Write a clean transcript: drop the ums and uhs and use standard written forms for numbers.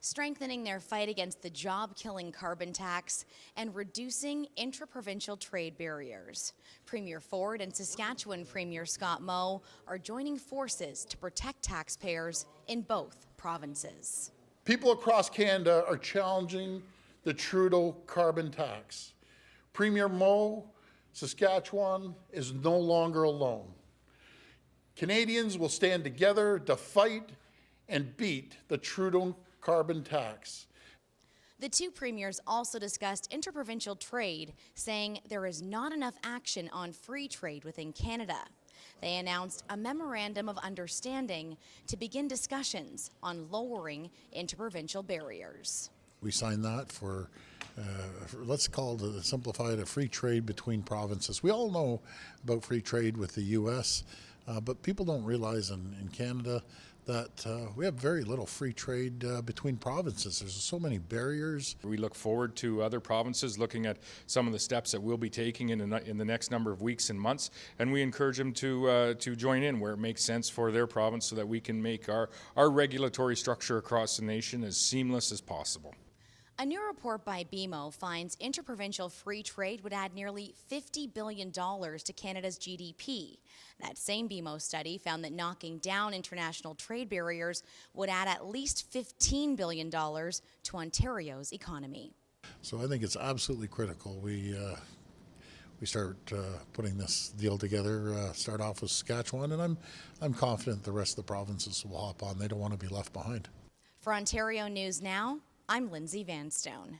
strengthening their fight against the job-killing carbon tax, and reducing interprovincial trade barriers. Premier Ford and Saskatchewan Premier Scott Moe are joining forces to protect taxpayers in both provinces. People across Canada are challenging the Trudeau carbon tax. Premier Moe, Saskatchewan is no longer alone. Canadians will stand together to fight and beat the Trudeau carbon tax. The two premiers also discussed interprovincial trade, saying there is not enough action on free trade within Canada. They announced a memorandum of understanding to begin discussions on lowering interprovincial barriers. We signed that for let's call it, simplified, a free trade between provinces. We all know about free trade with the U.S., but people don't realize in Canada that we have very little free trade between provinces. There's so many barriers. We look forward to other provinces looking at some of the steps that we'll be taking in the next number of weeks and months, and we encourage them to join in where it makes sense for their province so that we can make our regulatory structure across the nation as seamless as possible. A new report by BMO finds interprovincial free trade would add nearly $50 billion to Canada's GDP. That same BMO study found that knocking down international trade barriers would add at least $15 billion to Ontario's economy. So I think it's absolutely critical we start putting this deal together, start off with Saskatchewan, and I'm confident the rest of the provinces will hop on. They don't want to be left behind. For Ontario News Now, I'm Lindsay Vanstone.